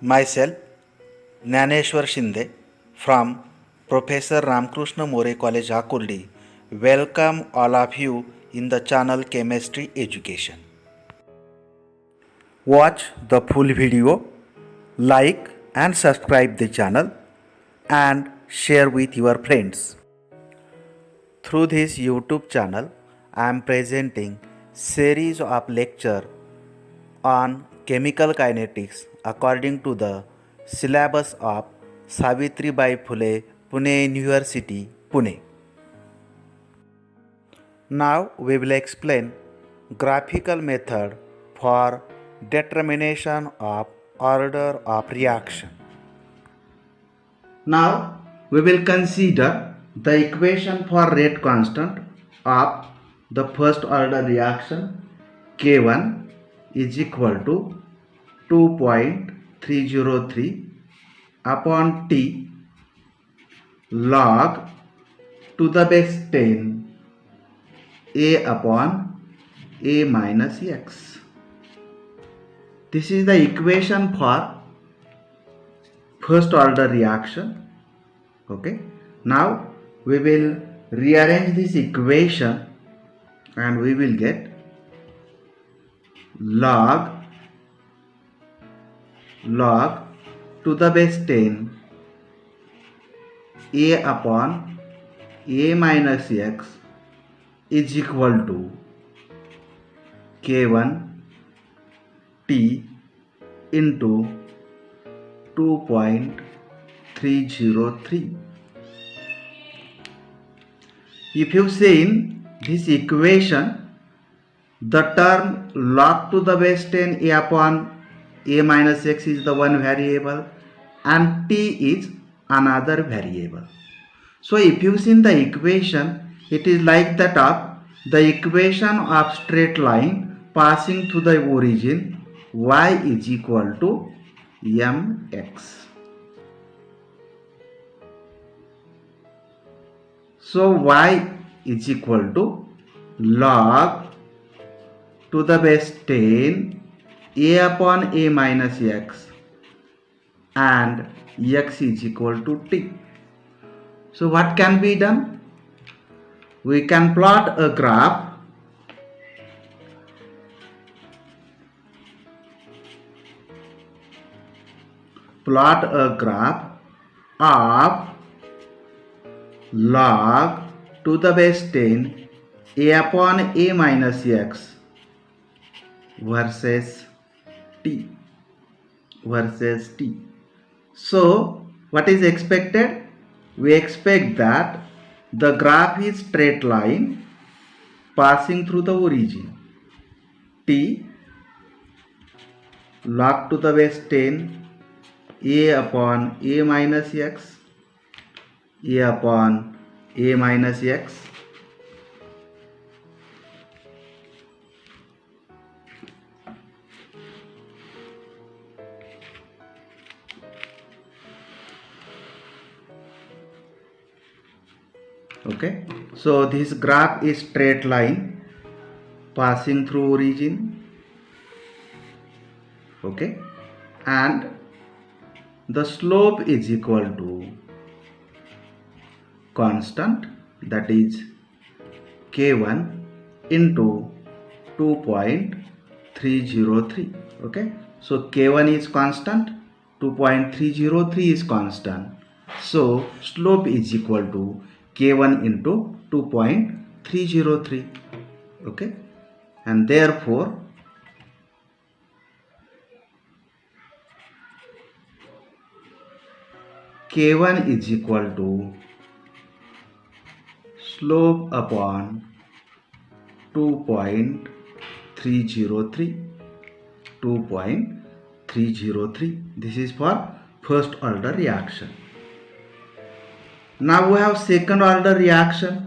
Myself, Jnaneshwar Shinde from Professor Ramkrishna More College, Akurdi. Welcome all of you in the channel Chemistry Education. Watch the full video, like and subscribe the channel and share with your friends. Through this YouTube channel, I am presenting series of lecture on chemical kinetics according to the syllabus of Savitribai Phule Pune University, Pune. Now we will explain graphical method for determination of order of reaction. Now we will consider the equation for rate constant of the first order reaction K1 is equal to 2.303 upon T log to the base 10 A upon A minus X. This is the equation for first order reaction. Okay. Now we will rearrange this equation and we will get log to the base 10 A upon A minus X is equal to K1 T into 2.303. If you see in this equation, the term log to the base 10 A upon A minus X is the one variable and T is another variable. So if you see in the equation, it is like that of the equation of straight line passing through the origin y is equal to mx. So y is equal to log to the base 10 A upon A minus X and X is equal to T. So what can be done? We can plot a graph of log to the base 10 A upon A minus X versus T. So what is expected? We expect that the graph is straight line passing through the origin. T log to the base 10 A upon A minus X, A upon A minus X. Okay, so this graph is straight line passing through origin. Okay, and the slope is equal to constant, that is K1 into 2.303. Okay, so K1 is constant, 2.303 is constant. So slope is equal to K1 into 2.303. Okay, and therefore K1 is equal to slope upon 2.303. This is for first order reaction. Now we have second order reaction.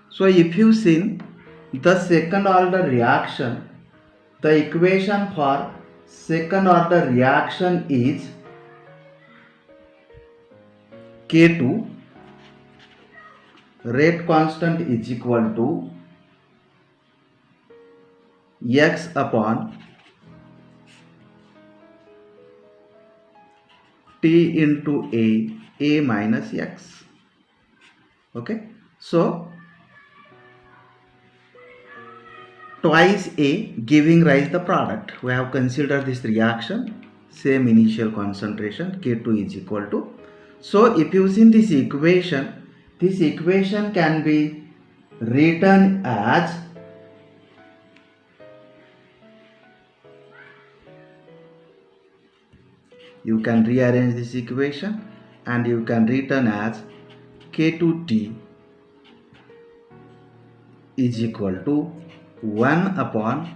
So if you see the second order reaction, the equation for second order reaction is K2 rate constant is equal to x upon t into a minus x. Okay, so twice a giving rise the product. We have considered this reaction, same initial concentration, K2 is equal to. So if you see this equation can be written as you can rearrange this equation and you can written as K2T is equal to 1 upon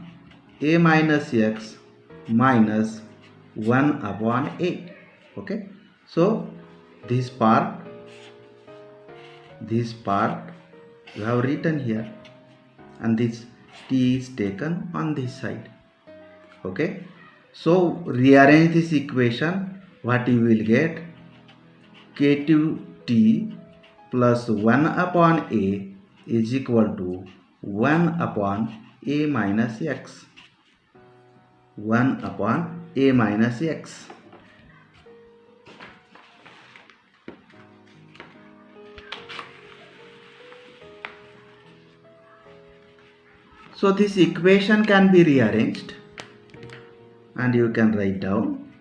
a minus x minus 1 upon a. Okay, so this part you have written here and this t is taken on this side. Okay, so rearrange this equation, what you will get, K2t plus 1 upon a is equal to 1 upon a minus x. 1 upon a minus x. So this equation can be rearranged and you can write down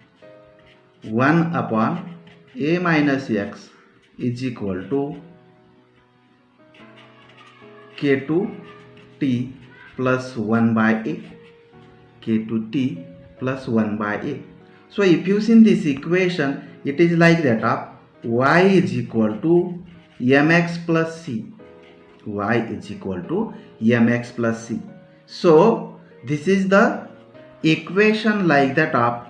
1 upon a minus x is equal to K2t plus 1 by a. K2t plus 1 by a. So if you see this equation, it is like that of y is equal to mx plus c. Y is equal to mx plus c. So this is the equation like that of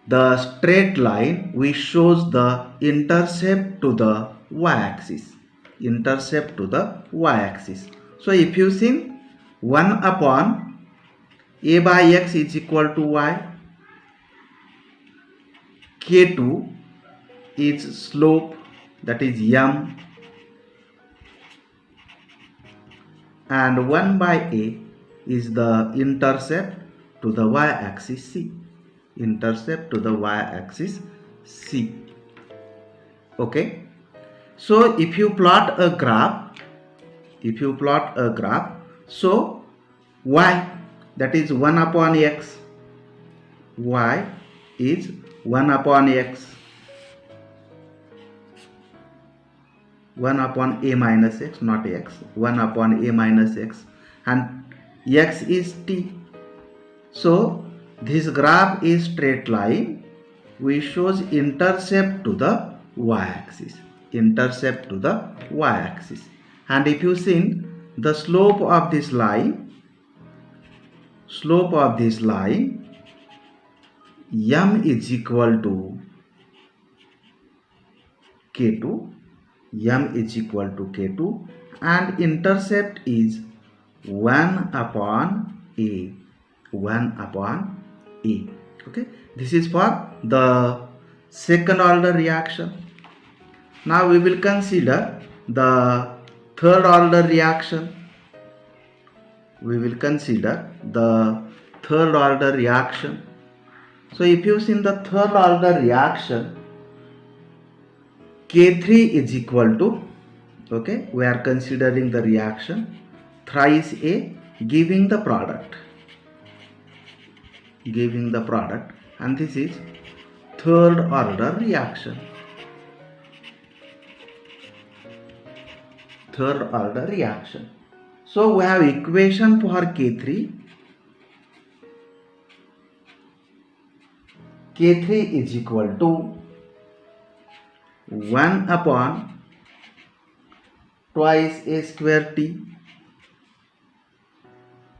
the straight line which shows the intercept to the y-axis. Intercept to the y-axis. So if you see 1 upon a by x is equal to y, K2 is slope, that is m, and 1 by a is the intercept to the y-axis c. Intercept to the y-axis c. Okay, so if you plot a graph, so y, that is 1 upon x, y is 1 upon x, 1 upon a minus x, not x, 1 upon a minus x, and x is t. So this graph is straight line which shows intercept to the y-axis. Intercept to the y-axis. And if you see the slope of this line, m is equal to K2, m is equal to K2, and intercept is 1 upon a, 1 upon a. Okay, this is for the second order reaction. Now we will consider the third order reaction. So if you see the third order reaction, K3 is equal to, okay, we are considering the reaction thrice a giving the product, and this is third order reaction. So we have equation for K3. K3 is equal to 1 upon twice a square t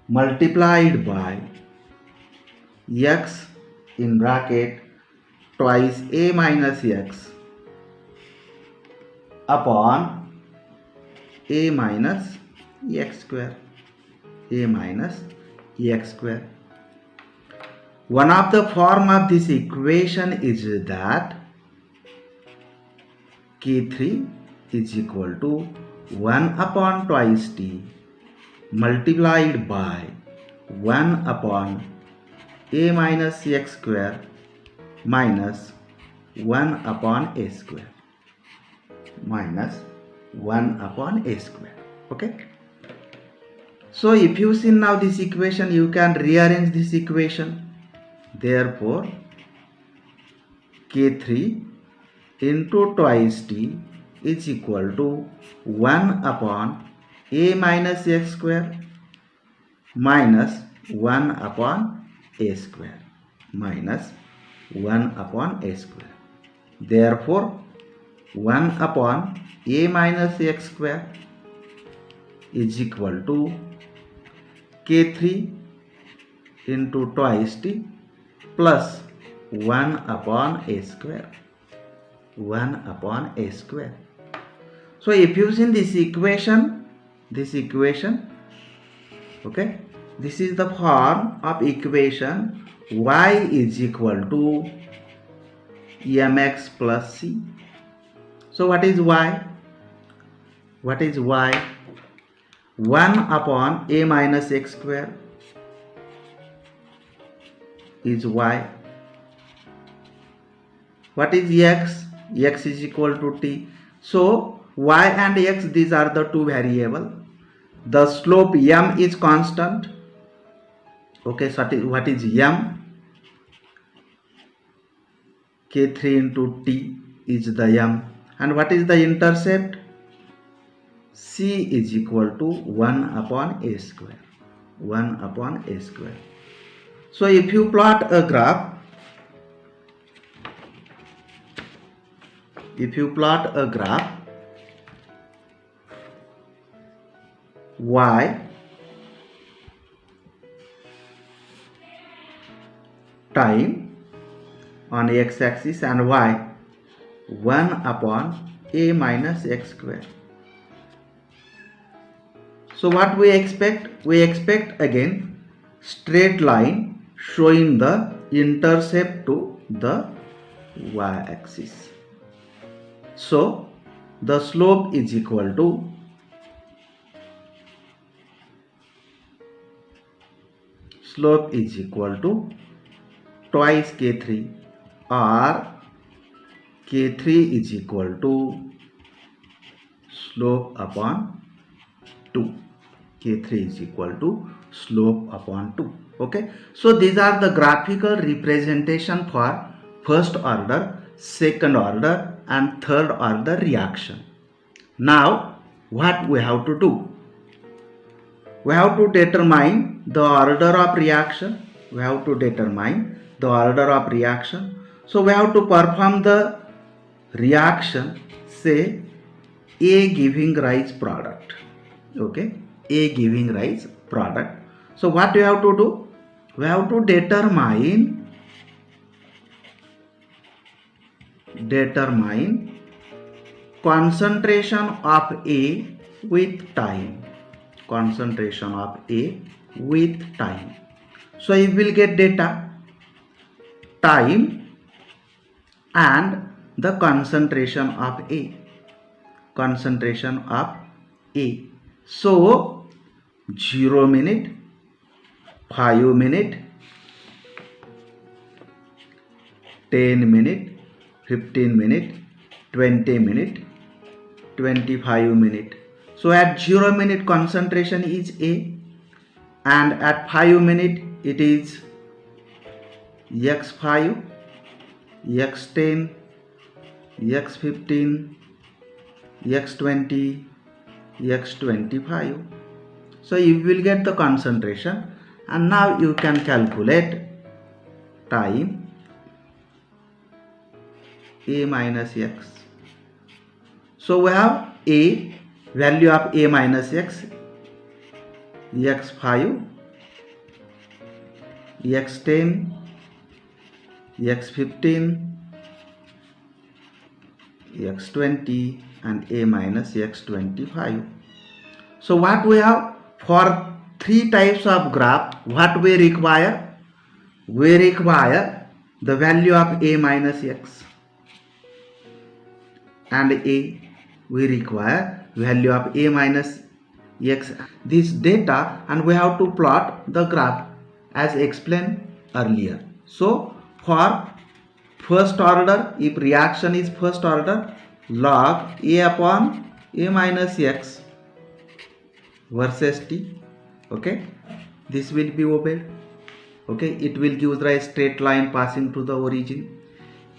multiplied by x in bracket twice a minus x upon a minus x square. One of the form of this equation is that K3 is equal to 1 upon twice t multiplied by 1 upon a minus x square minus 1 upon a square minus 1 upon a square. Okay. So if you see now this equation, you can rearrange this equation. Therefore, K3 into twice t is equal to 1 upon a minus x square minus 1 upon a square minus 1 upon a square. Therefore, 1 upon a minus x square is equal to K3 into twice t plus 1 upon a square. 1 upon a square. So if you see this equation, okay, this is the form of equation y is equal to mx plus c. So what is y? What is y? 1 upon a minus x square is y. What is x? X is equal to t. So y and x, these are the two variables. The slope m is constant. Okay, so what is m? K3 into t is the m. And what is the intercept? C is equal to 1 upon a square. 1 upon a square. So if you plot a graph, y time on x-axis and y 1 upon a minus x square. So what we expect? We expect again straight line showing the intercept to the y-axis. So the slope is equal to twice K3, or K3 is equal to slope upon 2. K3 is equal to slope upon 2. Okay. So these are the graphical representation for first order, second order and third order reaction. Now what we have to do? We have to determine the order of reaction. So we have to perform the reaction, say A giving rise product. Okay, A giving rise product. So what we have to do? We have to determine concentration of A with time. So you will get data, time and the concentration of A. So 0 minute, 5 minute, 10 minute, 15 minute, 20 minute, 25 minute. So at 0 minute concentration is A, and at 5 minute it is x5, x10, x15, x20, x25. So you will get the concentration, and now you can calculate time A minus x. So we have A, value of A minus x, x5, x10, x15, x20 and A minus x25. So what we have for three types of graph, what we require? We require the value of A minus x. and a. We require value of a minus x, this data, and we have to plot the graph as explained earlier. So for first order, if reaction is first order, log a upon a minus x versus t. Okay, this will be obeyed. Okay, it will give the straight line passing to the origin.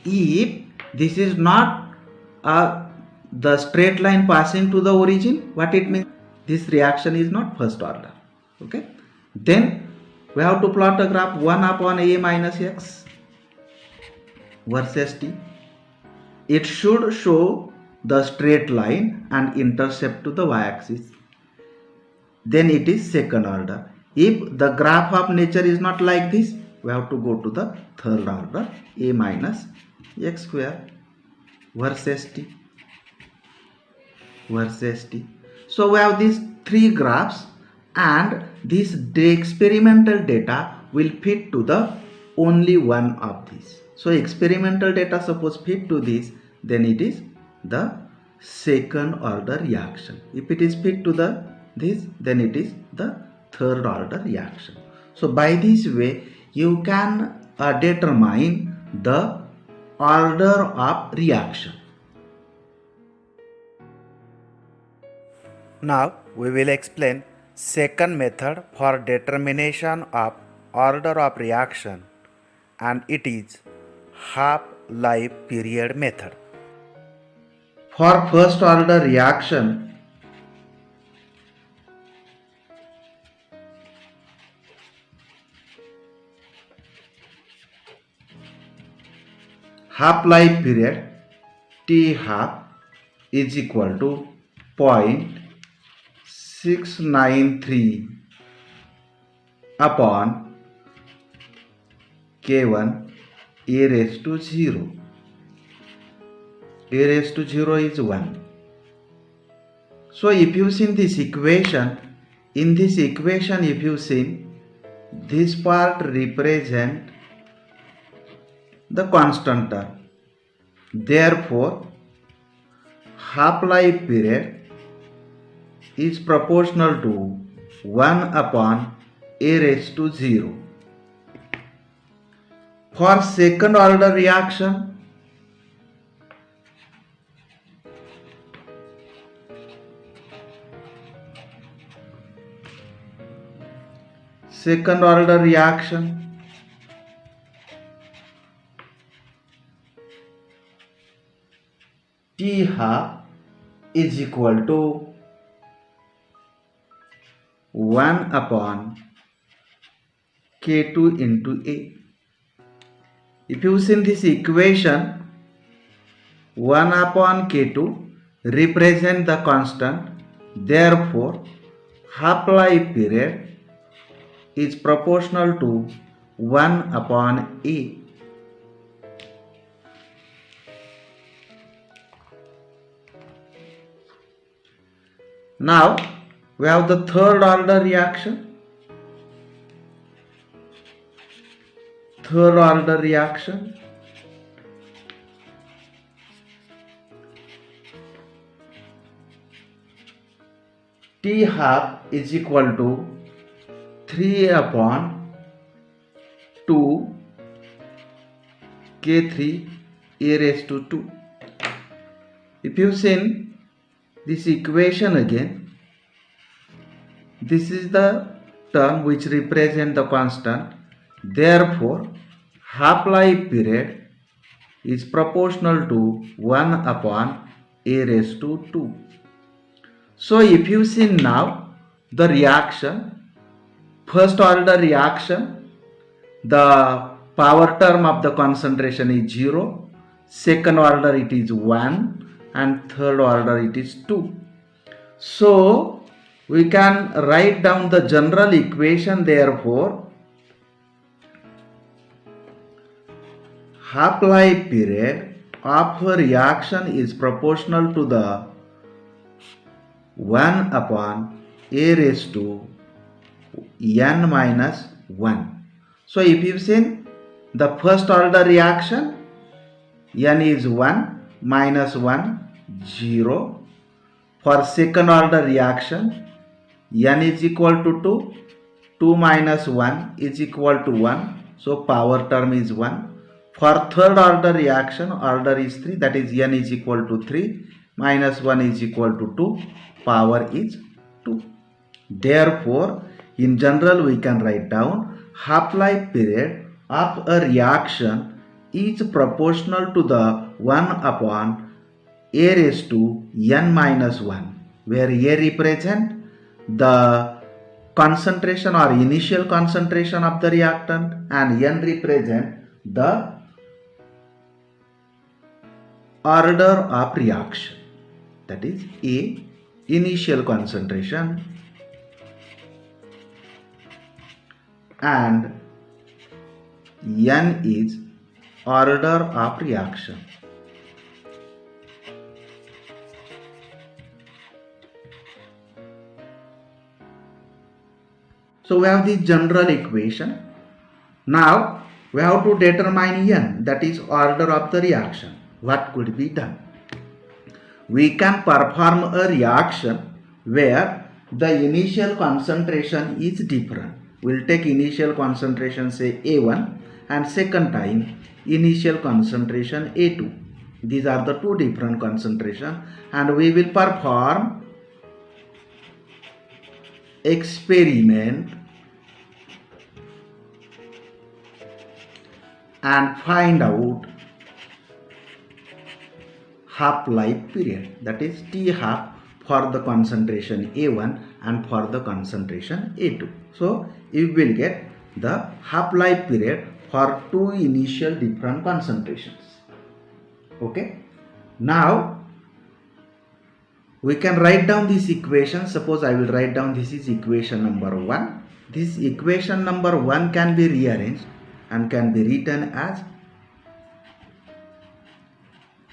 If this is not the straight line passing to the origin, what it means? This reaction is not first order. Okay, then we have to plot a graph 1 upon a minus x versus t. It should show the straight line and intercept to the y-axis. Then it is second order. If the graph of nature is not like this, we have to go to the third order, a minus x square versus t. So we have these three graphs, and this experimental data will fit to the only one of these. So experimental data suppose fit to this, then it is the second order reaction. If it is fit to this, then it is the third order reaction. So by this way you can determine the order of reaction. Now we will explain second method for determination of order of reaction, and it is half-life period method. For first order reaction, half-life period T half is equal to 0.693 upon K1 a raised to 0. A raised to 0 is 1. So if you see this equation, in this equation if you see, this part represent the constant term. Therefore half-life period is proportional to 1 upon a raised to 0. For second order reaction, T half is equal to 1 upon K2 into A. If you see this equation, 1 upon K2 represent the constant. Therefore half-life period is proportional to 1 upon A. Now we have the third order reaction. T half is equal to 3 upon 2 K3 a raised to 2. If you see this equation again, this is the term which represents the constant. Therefore half-life period is proportional to 1 upon a raised to 2. So if you see now the reaction, first order reaction, the power term of the concentration is 0, second order it is 1, and third order it is 2. So we can write down the general equation. Therefore half-life period of a reaction is proportional to the 1 upon a raised to n minus 1. So if you see the first order reaction, n is 1 minus 1, 0. For second order reaction, n is equal to 2. 2 minus 1 is equal to 1. So power term is 1. For third order reaction, order is 3, that is n is equal to 3 minus 1 is equal to 2, power is 2. Therefore, in general we can write down half-life period of a reaction is proportional to the 1 upon a raised to n minus 1, where a represent the concentration or initial concentration of the reactant and n represent the order of reaction, that is A initial concentration and n is order of reaction. So we have the general equation. Now we have to determine n, that is order of the reaction. What could be done? We can perform a reaction where the initial concentration is different. We'll take initial concentration say A1 and second time initial concentration A2. These are the two different concentrations and we will perform experiment and find out half-life period, that is T half for the concentration A1 and for the concentration A2. So you will get the half-life period for two initial different concentrations. Okay. Now we can write down this equation. Suppose I will write down this is equation number 1. This equation number 1 can be rearranged and can be written as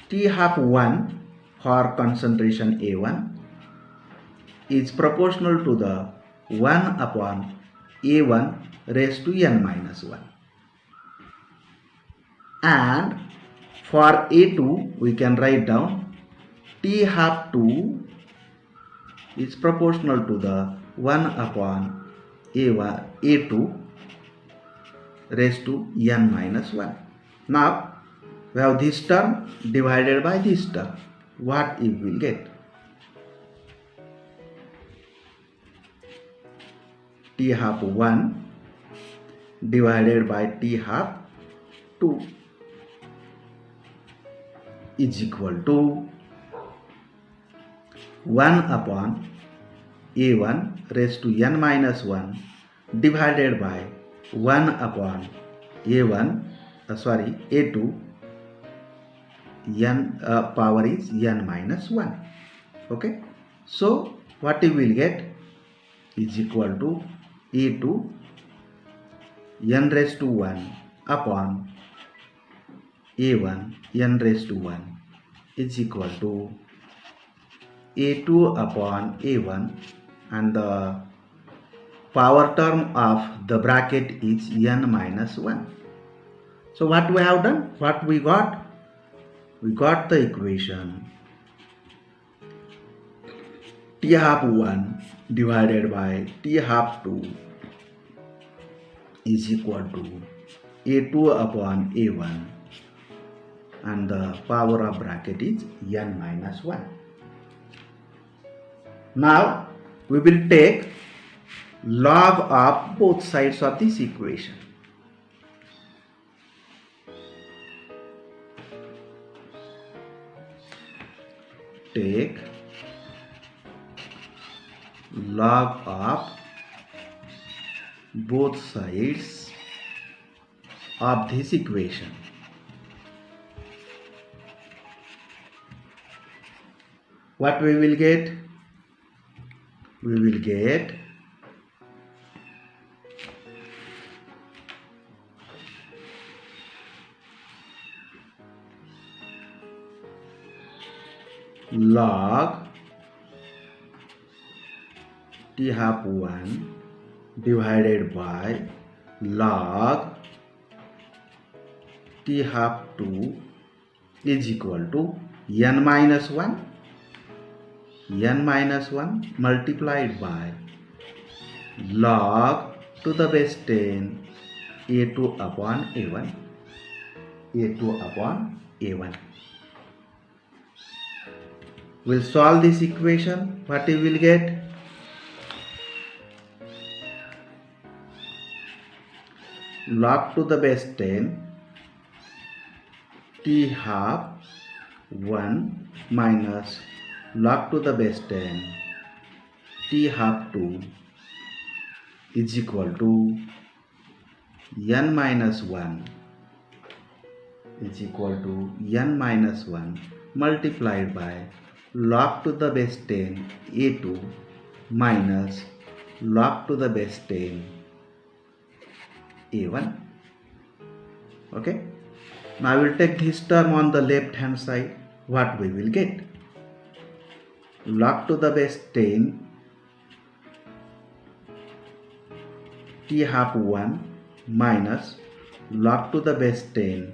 T half 1 for concentration A1 is proportional to the 1 upon A1 raised to n minus 1. And for A2 we can write down T half 2 is proportional to the 1 upon A2 raised to n minus 1. Now we have this term divided by this term. What you will get? T half 1 divided by T half 2 is equal to 1 upon A1 raised to n minus 1 divided by 1 upon A2 n power is n minus 1. Okay. So what you will get is equal to A2 n raised to 1 upon A1 n raised to 1 is equal to A2 upon A1 and the power term of the bracket is n minus 1. So what we have done? What we got? We got the equation T half 1 divided by T half 2 is equal to A2 upon A1 and the power of bracket is n minus 1. Now we will take log of both sides of this equation. Take log of both sides of this equation. What we will get? We will get log T half 1 divided by log T half 2 is equal to n minus 1 n minus 1 multiplied by log to the base 10 a2 upon a1, a2 upon a1. We'll solve this equation. What you will get? Log to the base 10 t half 1 minus log to the base 10 t half 2 is equal to n minus 1 is equal to n minus 1 multiplied by log to the base 10 a2 minus log to the base 10 a1. Okay, now I will take this term on the left hand side. What we will get? Log to the base 10 t half 1 minus log to the base 10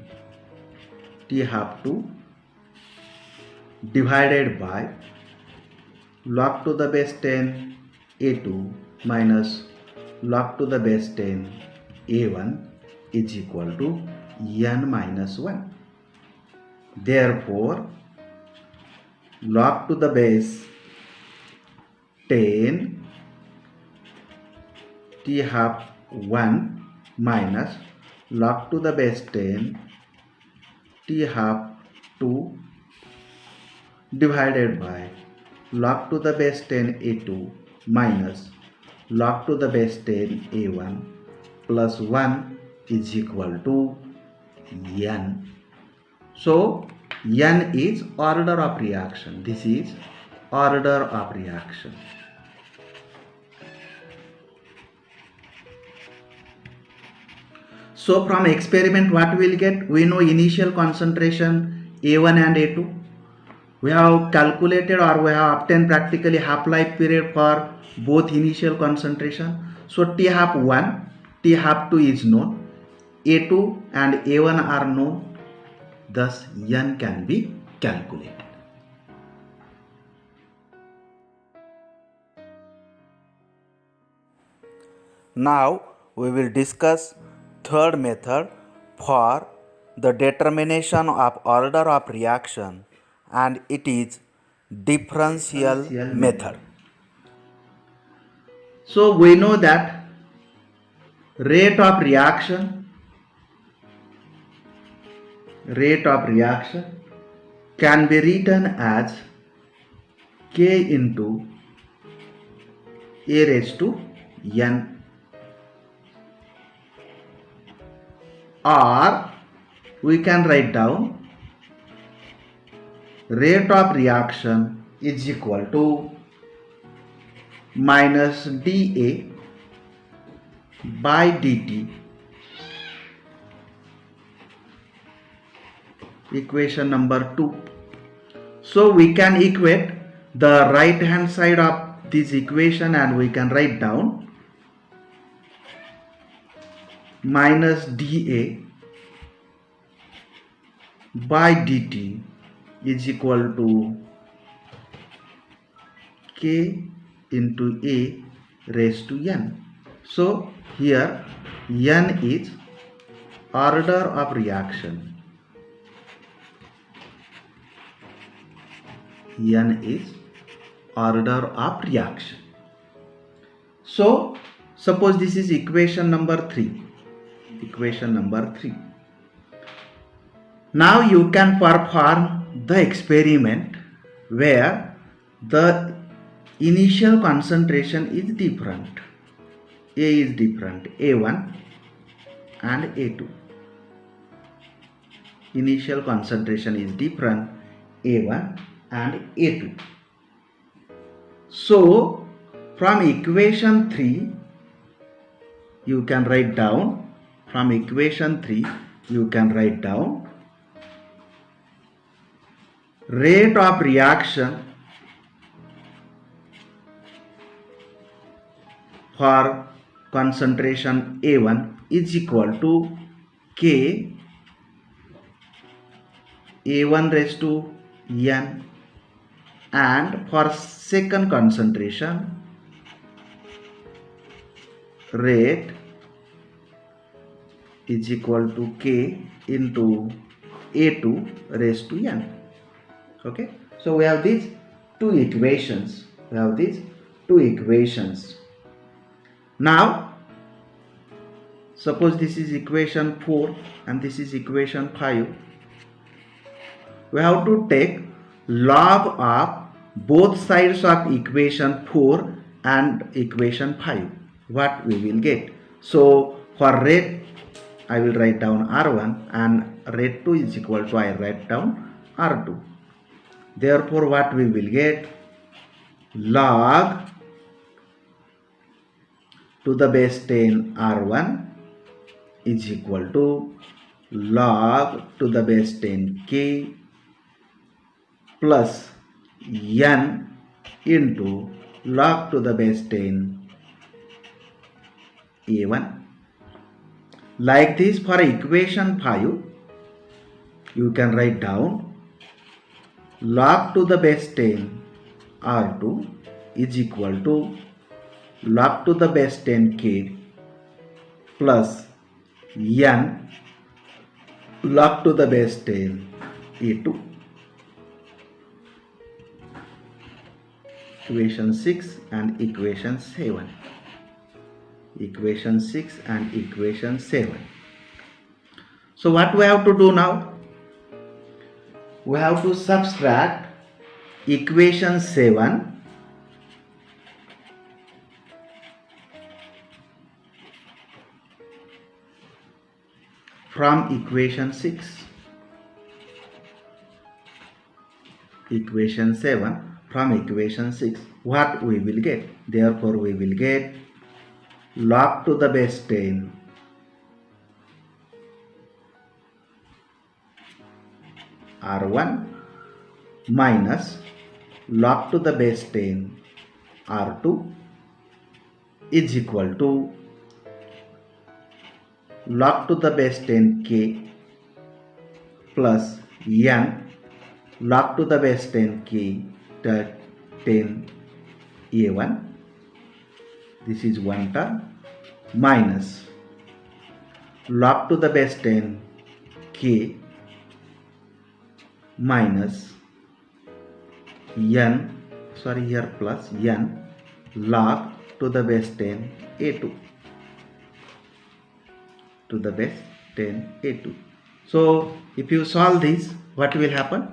t half 2 divided by log to the base 10 a2 minus log to the base 10 a1 is equal to n minus 1. Therefore, log to the base 10 t half 1 minus log to the base 10 t half 2 divided by log to the base 10 a2 minus log to the base 10 a1 plus 1 is equal to n. So n is order of reaction. This is order of reaction. So from experiment what we will get? We know initial concentration A1 and A2. We have calculated or we have obtained practically half-life period for both initial concentration. So T half 1, T half 2 is known, A2 and A1 are known, thus n can be calculated. Now we will discuss third method for the determination of order of reaction, and it is differential method. So we know that rate of reaction can be written as K into A raised to n, or we can write down rate of reaction is equal to minus dA by dt, equation number 2. So we can equate the right hand side of this equation and we can write down minus dA by dt is equal to K into A raised to n. So here n is order of reaction. N is order of reaction. So suppose this is equation number 3. Equation number 3. Now you can perform the experiment where the initial concentration is different. A is different, A1 and A2. Initial concentration is different, A1 and A2. So from equation 3 you can write down, rate of reaction for concentration A1 is equal to K A1 raised to n and for second concentration, rate is equal to K into A2 raised to N. Okay, so we have these two equations. Now, suppose this is equation 4 and this is equation 5. We have to take log of both sides of equation 4 and equation 5. What we will get? So for rate, I will write down R1 and rate 2 is equal to, I write down R2. Therefore, what we will get? Log to the base 10 R1 is equal to log to the base 10 K plus N into log to the base 10 A1. Like this, for equation 5, you can write down log to the base 10 R2 is equal to log to the base 10 K plus N log to the base 10 A2. Equation 6 and equation 7. Equation 6 and equation 7. So what we have to do now? We have to subtract equation 7 from equation 6. Equation 7 from equation 6. What we will get? Therefore, we will get log to the base 10 R1 minus log to the base 10 R2 is equal to log to the base 10 K plus N log to the base 10 K 10 A1. This is one term minus log to the base 10 K minus N, sorry, here plus N log to the base 10 A2 to the base 10 A2. So if you solve this, what will happen?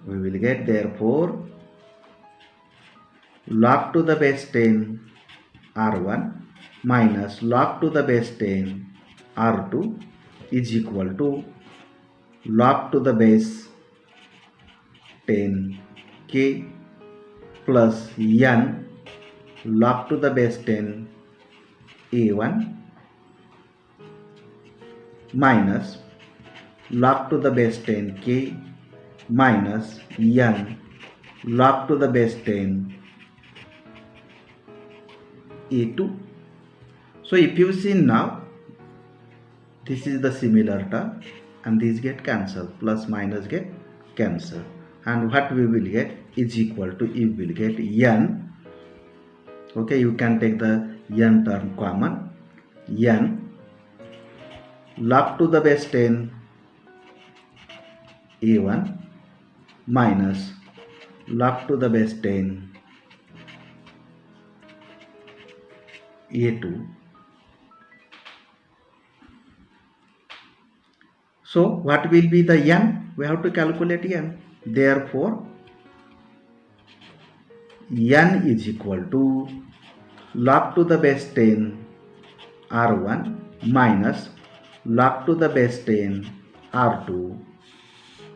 We will get, therefore, log to the base 10 R1 minus log to the base 10 R2 is equal to log to the base 10 K plus N log to the base 10 A1 minus log to the base 10 K minus N log to the base 10 A2. So if you see now, this is the similar term and these get cancelled, plus minus get cancelled, and what we will get is equal to, you will get N. Okay, you can take the N term common. N log to the base 10 A1 minus log to the base 10 A2. So what will be the N? We have to calculate N. Therefore, N is equal to log to the base 10 R1 minus log to the base 10 R2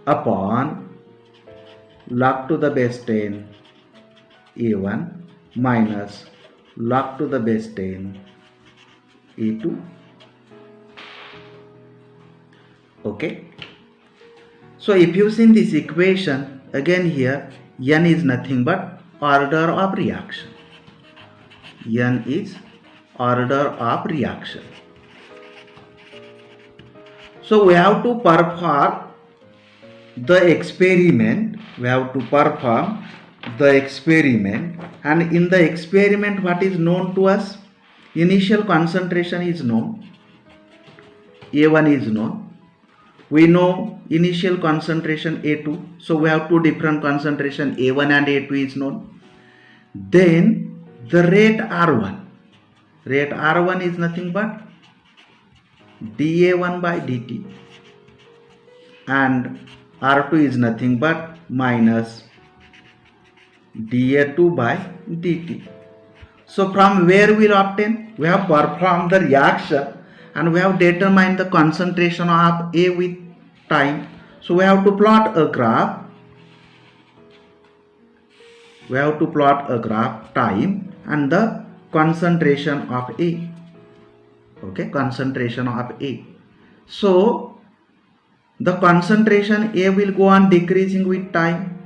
upon log to the base 10 A1 minus log to the base 10 A2. Okay. So if you see this equation, again here N is nothing but order of reaction. N is order of reaction. So we have to perform the experiment, we have to perform the experiment, and in the experiment what is known to us? Initial concentration is known, A1 is known. We know initial concentration A2, so we have two different concentration, A1 and A2 is known. Then the rate R1, rate R1 is nothing but dA1 by dt, and R2 is nothing but minus dA2 by dt. So from where we will obtain? We have performed the reaction and we have determined the concentration of A with time. So we have to plot a graph. We have to plot a graph, time and the concentration of A. Okay, concentration of A. So the concentration A will go on decreasing with time,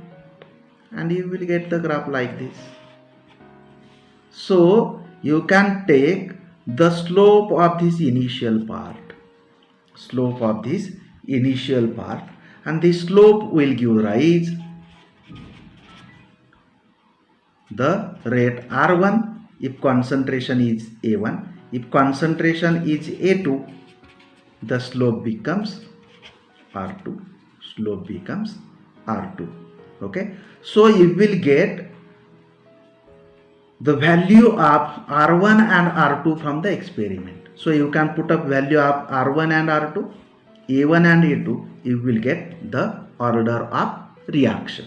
and you will get the graph like this. So you can take the slope of this initial part, and the slope will give rise the rate R1 if concentration is A1. If concentration is A2, the slope becomes R2. Slope becomes R2. Okay. So you will get the value of R1 and R2 from the experiment. So you can put up value of R1 and R2, A1 and A2. You will get the order of reaction.